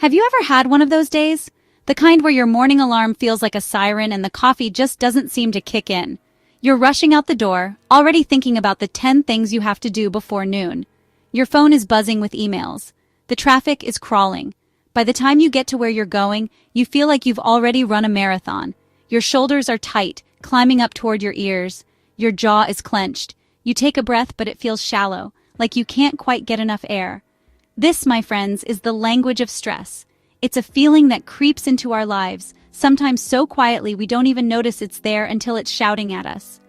Have you ever had one of those days? The kind where your morning alarm feels like a siren and the coffee just doesn't seem to kick in. You're rushing out the door, already thinking about the 10 things you have to do before noon. Your phone is buzzing with emails. The traffic is crawling. By the time you get to where you're going, you feel like you've already run a marathon. Your shoulders are tight, climbing up toward your ears. Your jaw is clenched. You take a breath, but it feels shallow, like you can't quite get enough air. This, my friends, is the language of stress. It's a feeling that creeps into our lives, sometimes so quietly we don't even notice it's there until it's shouting at us.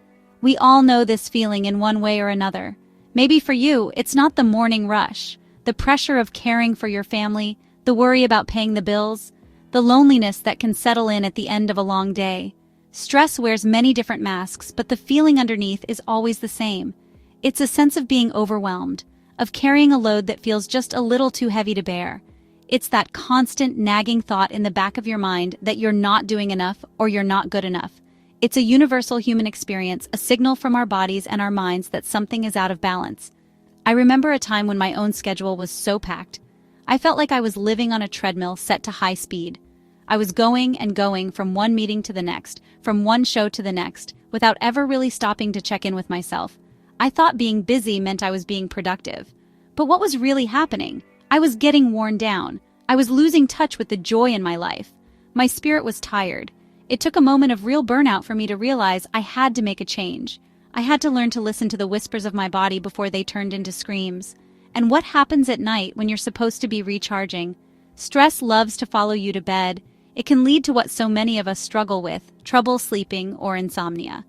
We all know this feeling in one way or another. Maybe for you, it's not the morning rush, the pressure of caring for your family, the worry about paying the bills, the loneliness that can settle in at the end of a long day. Stress wears many different masks, but the feeling underneath is always the same. It's a sense of being overwhelmed, of carrying a load that feels just a little too heavy to bear. It's that constant nagging thought in the back of your mind that you're not doing enough or you're not good enough. It's a universal human experience, a signal from our bodies and our minds that something is out of balance. I remember a time when my own schedule was so packed. I felt like I was living on a treadmill set to high speed. I was going and going from one meeting to the next, from one show to the next, without ever really stopping to check in with myself. I thought being busy meant I was being productive. But what was really happening? I was getting worn down. I was losing touch with the joy in my life. My spirit was tired. It took a moment of real burnout for me to realize I had to make a change. I had to learn to listen to the whispers of my body before they turned into screams. And what happens at night when you're supposed to be recharging? Stress loves to follow you to bed. It can lead to what so many of us struggle with, trouble sleeping or insomnia.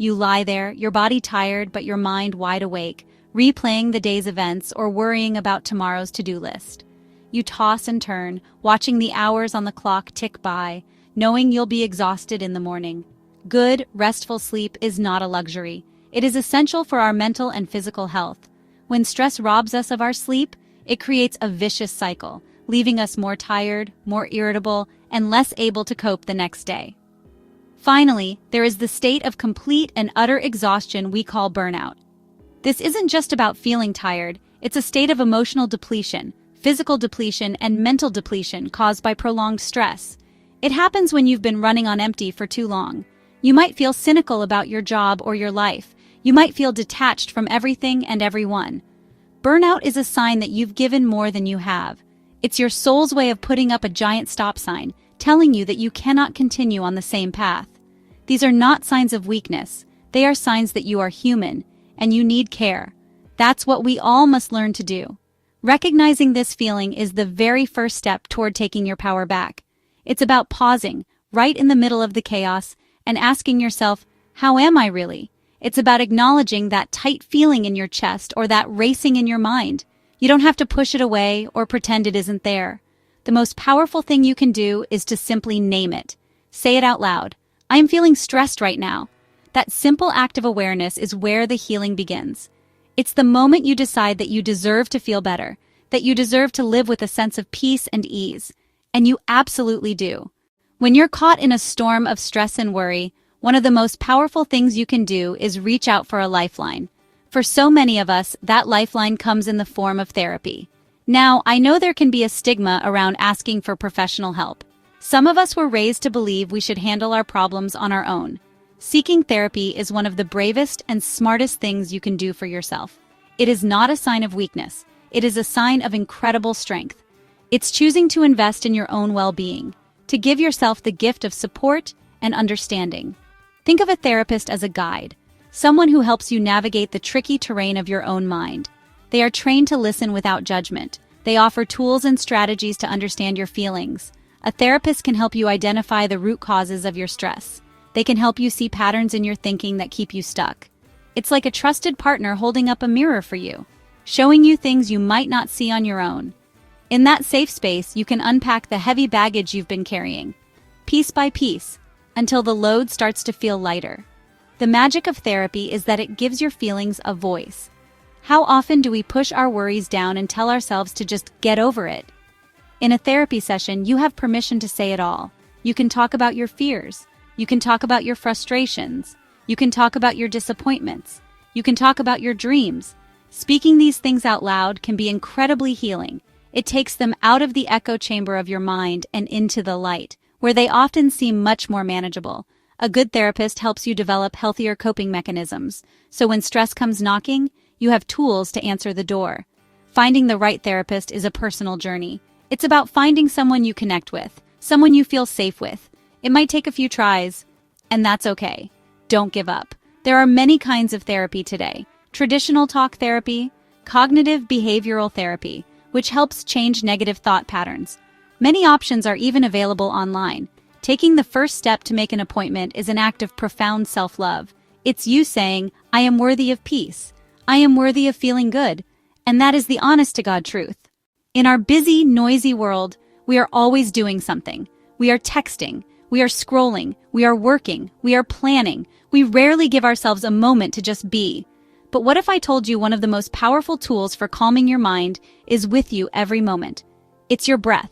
You lie there, your body tired but your mind wide awake, replaying the day's events or worrying about tomorrow's to-do list. You toss and turn, watching the hours on the clock tick by, knowing you'll be exhausted in the morning. Good, restful sleep is not a luxury. It is essential for our mental and physical health. When stress robs us of our sleep, it creates a vicious cycle, leaving us more tired, more irritable, and less able to cope the next day. Finally, there is the state of complete and utter exhaustion we call burnout. This isn't just about feeling tired, it's a state of emotional depletion, physical depletion, and mental depletion caused by prolonged stress. It happens when you've been running on empty for too long. You might feel cynical about your job or your life. You might feel detached from everything and everyone. Burnout is a sign that you've given more than you have. It's your soul's way of putting up a giant stop sign, telling you that you cannot continue on the same path. These are not signs of weakness. They are signs that you are human, and you need care. That's what we all must learn to do. Recognizing this feeling is the very first step toward taking your power back. It's about pausing, right in the middle of the chaos, and asking yourself, how am I really? It's about acknowledging that tight feeling in your chest or that racing in your mind. You don't have to push it away or pretend it isn't there. The most powerful thing you can do is to simply name it. Say it out loud. I am feeling stressed right now. That simple act of awareness is where the healing begins. It's the moment you decide that you deserve to feel better, that you deserve to live with a sense of peace and ease. And you absolutely do. When you're caught in a storm of stress and worry, one of the most powerful things you can do is reach out for a lifeline. For so many of us, that lifeline comes in the form of therapy. Now, I know there can be a stigma around asking for professional help. Some of us were raised to believe we should handle our problems on our own. Seeking therapy is one of the bravest and smartest things you can do for yourself. It is not a sign of weakness. It is a sign of incredible strength. It's choosing to invest in your own well-being, to give yourself the gift of support and understanding. Think of a therapist as a guide, someone who helps you navigate the tricky terrain of your own mind. They are trained to listen without judgment. They offer tools and strategies to understand your feelings. A therapist can help you identify the root causes of your stress. They can help you see patterns in your thinking that keep you stuck. It's like a trusted partner holding up a mirror for you, showing you things you might not see on your own. In that safe space, you can unpack the heavy baggage you've been carrying, piece by piece, until the load starts to feel lighter. The magic of therapy is that it gives your feelings a voice. How often do we push our worries down and tell ourselves to just get over it? In a therapy session, you have permission to say it all. You can talk about your fears. You can talk about your frustrations. You can talk about your disappointments. You can talk about your dreams. Speaking these things out loud can be incredibly healing. It takes them out of the echo chamber of your mind and into the light, where they often seem much more manageable. A good therapist helps you develop healthier coping mechanisms, so when stress comes knocking, you have tools to answer the door. Finding the right therapist is a personal journey. It's about finding someone you connect with, someone you feel safe with. It might take a few tries, and that's okay. Don't give up. There are many kinds of therapy today. Traditional talk therapy, cognitive behavioral therapy, which helps change negative thought patterns. Many options are even available online. Taking the first step to make an appointment is an act of profound self-love. It's you saying, I am worthy of peace. I am worthy of feeling good. And that is the honest-to-God truth. In our busy, noisy world, we are always doing something. We are texting. We are scrolling. We are working. We are planning. We rarely give ourselves a moment to just be. But what if I told you one of the most powerful tools for calming your mind is with you every moment? It's your breath.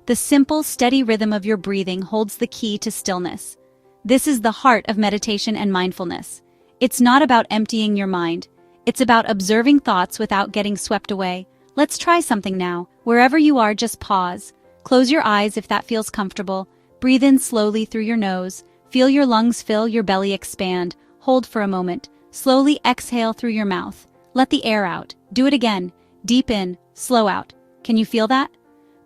The simple, steady rhythm of your breathing holds the key to stillness. This is the heart of meditation and mindfulness. It's not about emptying your mind. It's about observing thoughts without getting swept away. Let's try something now. Wherever you are, just pause. Close your eyes if that feels comfortable. Breathe in slowly through your nose. Feel your lungs fill, your belly expand. Hold for a moment. Slowly exhale through your mouth. Let the air out. Do it again. Deep in, slow out. Can you feel that?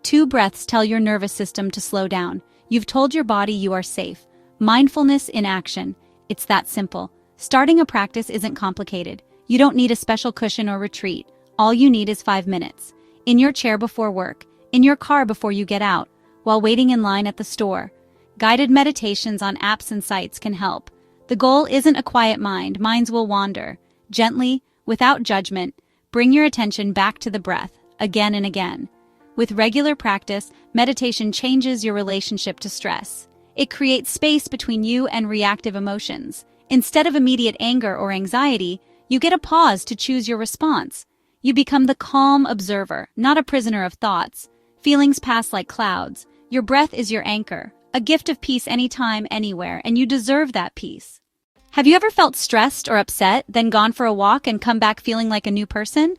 2 breaths tell your nervous system to slow down. You've told your body you are safe. Mindfulness in action. It's that simple. Starting a practice isn't complicated. You don't need a special cushion or retreat. All you need is 5 minutes. In your chair before work. In your car before you get out. While waiting in line at the store. Guided meditations on apps and sites can help. The goal isn't a quiet mind. Minds will wander. Gently, without judgment, bring your attention back to the breath, again and again. With regular practice, meditation changes your relationship to stress. It creates space between you and reactive emotions. Instead of immediate anger or anxiety, you get a pause to choose your response. You become the calm observer, not a prisoner of thoughts. Feelings pass like clouds. Your breath is your anchor, a gift of peace anytime, anywhere, and you deserve that peace. Have you ever felt stressed or upset, then gone for a walk and come back feeling like a new person?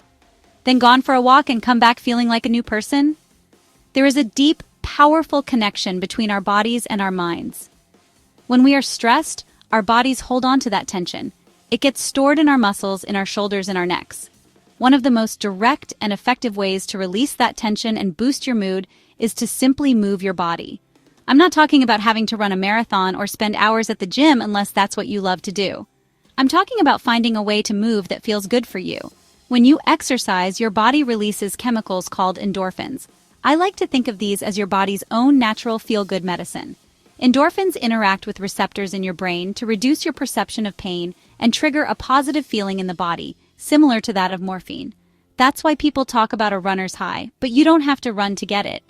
There is a deep, powerful connection between our bodies and our minds. When we are stressed, our bodies hold on to that tension. It gets stored in our muscles, in our shoulders, and our necks. One of the most direct and effective ways to release that tension and boost your mood is to simply move your body. I'm not talking about having to run a marathon or spend hours at the gym unless that's what you love to do. I'm talking about finding a way to move that feels good for you. When you exercise, your body releases chemicals called endorphins. I like to think of these as your body's own natural feel-good medicine. Endorphins interact with receptors in your brain to reduce your perception of pain and trigger a positive feeling in the body, similar to that of morphine. That's why people talk about a runner's high, but you don't have to run to get it.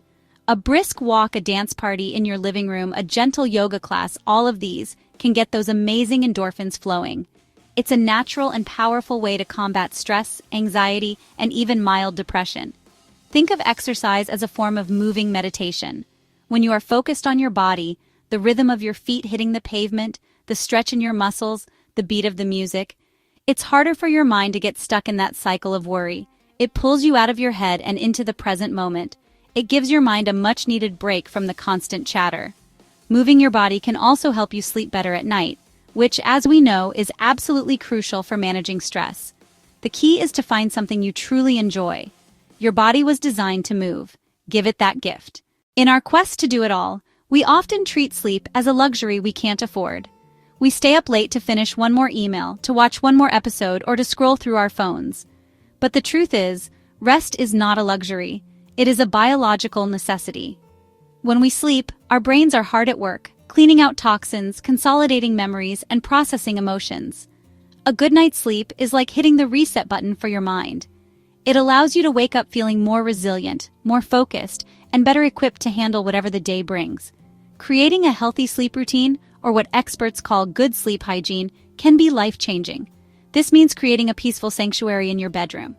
A brisk walk, a dance party in your living room, a gentle yoga class, all of these can get those amazing endorphins flowing. It's a natural and powerful way to combat stress, anxiety, and even mild depression. Think of exercise as a form of moving meditation. When you are focused on your body, the rhythm of your feet hitting the pavement, the stretch in your muscles, the beat of the music, it's harder for your mind to get stuck in that cycle of worry. It pulls you out of your head and into the present moment. It gives your mind a much-needed break from the constant chatter. Moving your body can also help you sleep better at night, which, as we know, is absolutely crucial for managing stress. The key is to find something you truly enjoy. Your body was designed to move. Give it that gift. In our quest to do it all, we often treat sleep as a luxury we can't afford. We stay up late to finish one more email, to watch one more episode, or to scroll through our phones. But the truth is, rest is not a luxury. It is a biological necessity. When we sleep, our brains are hard at work, cleaning out toxins, consolidating memories, and processing emotions. A good night's sleep is like hitting the reset button for your mind. It allows you to wake up feeling more resilient, more focused, and better equipped to handle whatever the day brings. Creating a healthy sleep routine, or what experts call good sleep hygiene, can be life-changing. This means creating a peaceful sanctuary in your bedroom.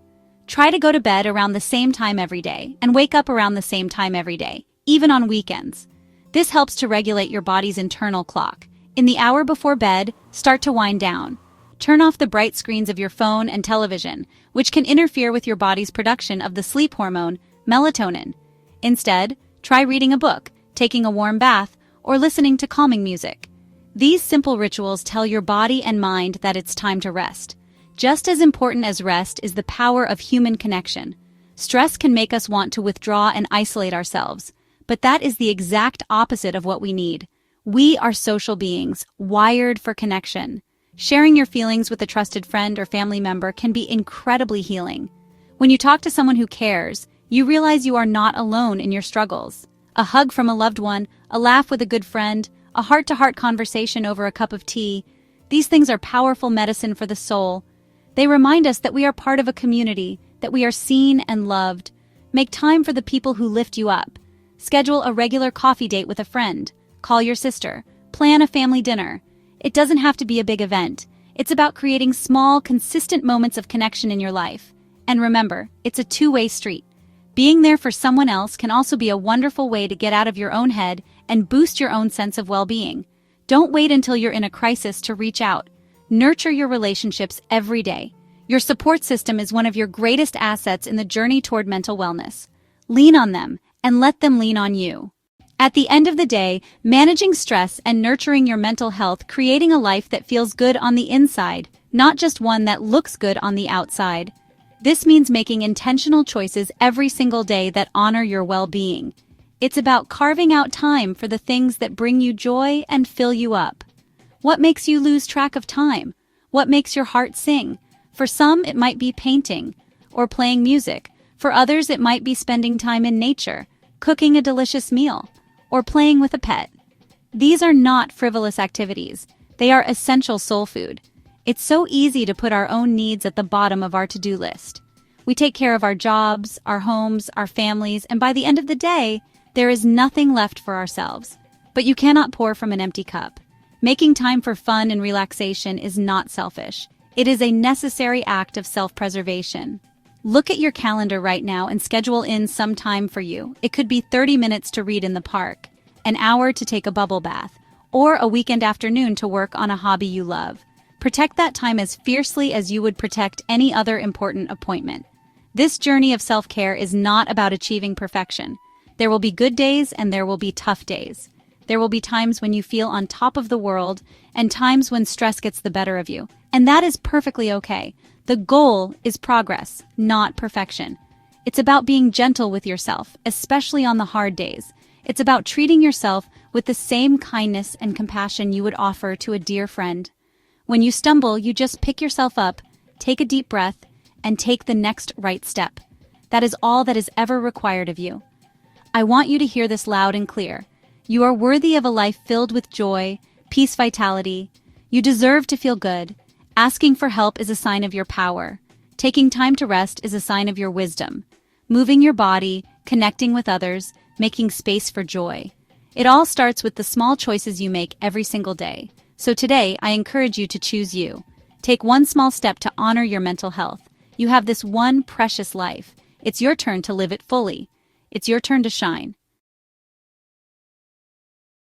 Try to go to bed around the same time every day and wake up around the same time every day, even on weekends. This helps to regulate your body's internal clock. In the hour before bed, start to wind down. Turn off the bright screens of your phone and television, which can interfere with your body's production of the sleep hormone, melatonin. Instead, try reading a book, taking a warm bath, or listening to calming music. These simple rituals tell your body and mind that it's time to rest. Just as important as rest is the power of human connection. Stress can make us want to withdraw and isolate ourselves, but that is the exact opposite of what we need. We are social beings, wired for connection. Sharing your feelings with a trusted friend or family member can be incredibly healing. When you talk to someone who cares, you realize you are not alone in your struggles. A hug from a loved one, a laugh with a good friend, a heart-to-heart conversation over a cup of tea. These things are powerful medicine for the soul. They remind us that we are part of a community, that we are seen and loved. Make time for the people who lift you up. Schedule a regular coffee date with a friend. Call your sister. Plan a family dinner. It doesn't have to be a big event. It's about creating small, consistent moments of connection in your life. And remember, it's a two-way street. Being there for someone else can also be a wonderful way to get out of your own head and boost your own sense of well-being. Don't wait until you're in a crisis to reach out. Nurture your relationships every day. Your support system is one of your greatest assets in the journey toward mental wellness. Lean on them and let them lean on you. At the end of the day, managing stress and nurturing your mental health, creating a life that feels good on the inside, not just one that looks good on the outside. This means making intentional choices every single day that honor your well-being. It's about carving out time for the things that bring you joy and fill you up. What makes you lose track of time? What makes your heart sing? For some, it might be painting or playing music. For others, it might be spending time in nature, cooking a delicious meal, or playing with a pet. These are not frivolous activities. They are essential soul food. It's so easy to put our own needs at the bottom of our to-do list. We take care of our jobs, our homes, our families, and by the end of the day, there is nothing left for ourselves. But you cannot pour from an empty cup. Making time for fun and relaxation is not selfish. It is a necessary act of self-preservation. Look at your calendar right now and schedule in some time for you. It could be 30 minutes to read in the park, an hour to take a bubble bath, or a weekend afternoon to work on a hobby you love. Protect that time as fiercely as you would protect any other important appointment. This journey of self-care is not about achieving perfection. There will be good days and there will be tough days. There will be times when you feel on top of the world and times when stress gets the better of you. And that is perfectly okay. The goal is progress, not perfection. It's about being gentle with yourself, especially on the hard days. It's about treating yourself with the same kindness and compassion you would offer to a dear friend. When you stumble, you just pick yourself up, take a deep breath, and take the next right step. That is all that is ever required of you. I want you to hear this loud and clear. You are worthy of a life filled with joy, peace, vitality. You deserve to feel good. Asking for help is a sign of your power. Taking time to rest is a sign of your wisdom. Moving your body, connecting with others, making space for joy. It all starts with the small choices you make every single day. So today, I encourage you to choose you. Take one small step to honor your mental health. You have this one precious life. It's your turn to live it fully. It's your turn to shine.